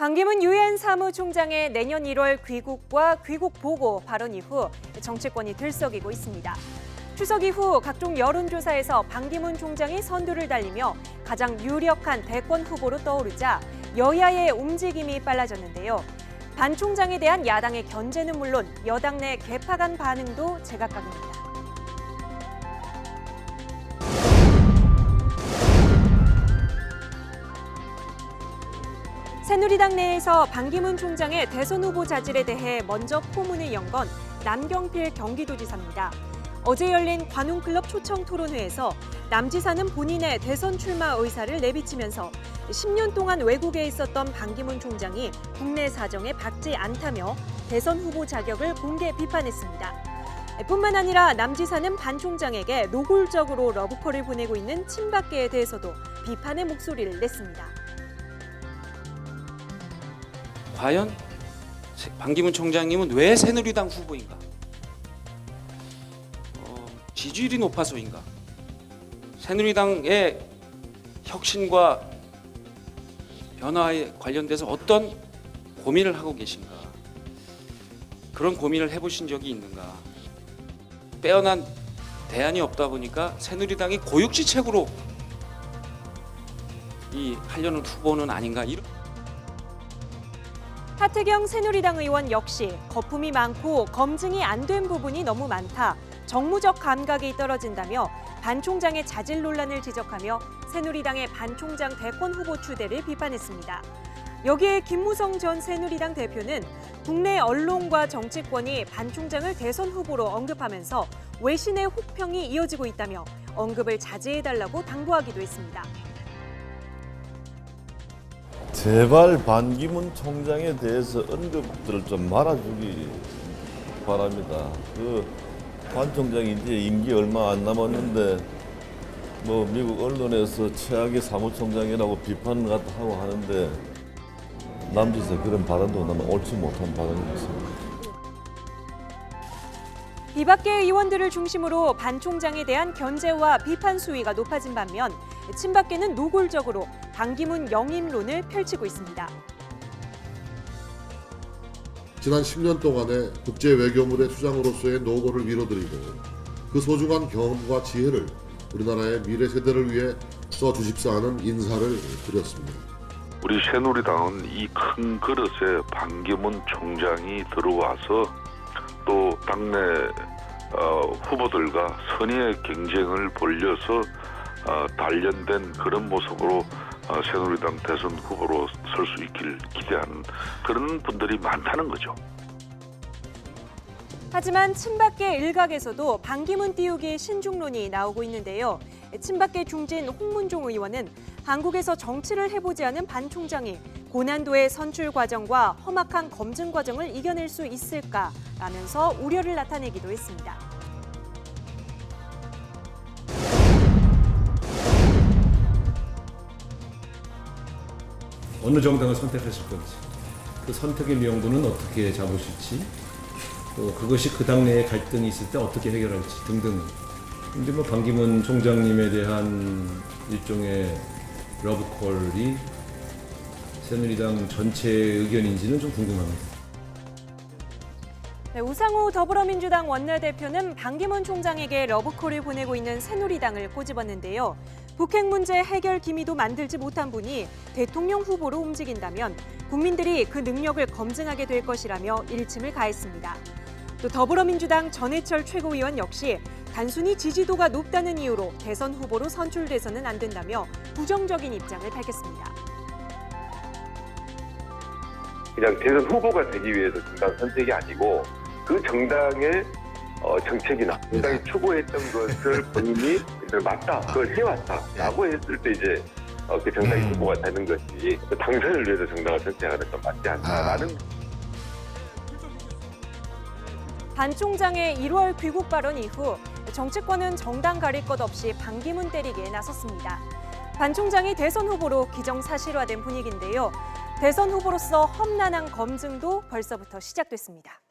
반기문 유엔 사무총장의 내년 1월 귀국과 귀국 보고 발언 이후 정치권이 들썩이고 있습니다. 추석 이후 각종 여론조사에서 반기문 총장이 선두를 달리며 가장 유력한 대권 후보로 떠오르자 여야의 움직임이 빨라졌는데요. 반 총장에 대한 야당의 견제는 물론 여당 내 개파 간 반응도 제각각입니다. 새누리당 내에서 반기문 총장의 대선 후보 자질에 대해 먼저 포문을 연 건 남경필 경기도지사입니다. 어제 열린 관훈클럽 초청 토론회에서 남 지사는 본인의 대선 출마 의사를 내비치면서 10년 동안 외국에 있었던 반기문 총장이 국내 사정에 박지 않다며 대선 후보 자격을 공개 비판했습니다. 뿐만 아니라 남 지사는 반 총장에게 노골적으로 러브콜을 보내고 있는 친박계에 대해서도 비판의 목소리를 냈습니다. 과연 반기문 총장님은 왜 새누리당 후보인가? 지지율이 높아서인가? 새누리당의 혁신과 변화에 관련돼서 어떤 고민을 하고 계신가? 그런 고민을 해보신 적이 있는가? 빼어난 대안이 없다 보니까 새누리당이 고육지책으로 하려는 후보는 아닌가? 하태경 새누리당 의원 역시 거품이 많고 검증이 안 된 부분이 너무 많다. 정무적 감각이 떨어진다며 반 총장의 자질 논란을 지적하며 새누리당의 반 총장 대권 후보 추대를 비판했습니다. 여기에 김무성 전 새누리당 대표는 국내 언론과 정치권이 반 총장을 대선 후보로 언급하면서 외신의 혹평이 이어지고 있다며 언급을 자제해달라고 당부하기도 했습니다. 제발 반기문 총장에 대해서 언급들을 좀 말아주기 바랍니다. 반 총장이 이제 임기 얼마 안 남았는데 미국 언론에서 최악의 사무총장이라고 비판 같은 하고 하는데 남지사 그런 발언도 나는 옳지 못한 발언이었습니다. 이 밖의 의원들을 중심으로 반 총장에 대한 견제와 비판 수위가 높아진 반면 친박계는 노골적으로 반기문 영임론을 펼치고 있습니다. 지난 10년 동안의 국제 외교물의 수장으로서의 노고를 위로드리고 그 소중한 경험과 지혜를 우리나라의 미래 세대를 위해 써주십사 하는 인사를 드렸습니다. 우리 새누리당은 이 큰 그릇에 반기문 총장이 들어와서 또 당내 후보들과 선의의 경쟁을 벌려서 단련된 그런 모습으로 새누리당 대선 후보로 설 수 있길 기대하는 그런 분들이 많다는 거죠. 하지만 친박계 일각에서도 반기문 띄우기 신중론이 나오고 있는데요. 친박계 중진 홍문종 의원은 한국에서 정치를 해보지 않은 반 총장이 고난도의 선출 과정과 험악한 검증 과정을 이겨낼 수 있을까라면서 우려를 나타내기도 했습니다. 어느 정당을 선택하실 건지, 그 선택의 명분은 어떻게 잡으실지, 또 그것이 그 당내에 갈등이 있을 때 어떻게 해결할지 등등. 근데 반기문 총장님에 대한 일종의 러브콜이 새누리당 전체의 의견인지는 좀 궁금합니다. 네, 우상호 더불어민주당 원내대표는 반기문 총장에게 러브콜을 보내고 있는 새누리당을 꼬집었는데요. 북핵 문제 해결 기미도 만들지 못한 분이 대통령 후보로 움직인다면 국민들이 그 능력을 검증하게 될 것이라며 일침을 가했습니다. 또 더불어민주당 전해철 최고위원 역시 단순히 지지도가 높다는 이유로 대선 후보로 선출돼서는 안 된다며 부정적인 입장을 밝혔습니다. 그냥 대선 후보가 되기 위해서 정당 선택이 아니고 그 정당의 정책이나 정당이 추구했던 것을 본인이 맞다, 그걸 해왔다라고 했을 때 이제 그 정당이 후보가 되는 것이 당선을 위해서 정당을 선택하는 건 맞지 않다라는. 반 총장의 1월 귀국 발언 이후 정치권은 정당 가릴 것 없이 반기문 때리기에 나섰습니다. 반 총장이 대선 후보로 기정사실화된 분위기인데요. 대선 후보로서 험난한 검증도 벌써부터 시작됐습니다.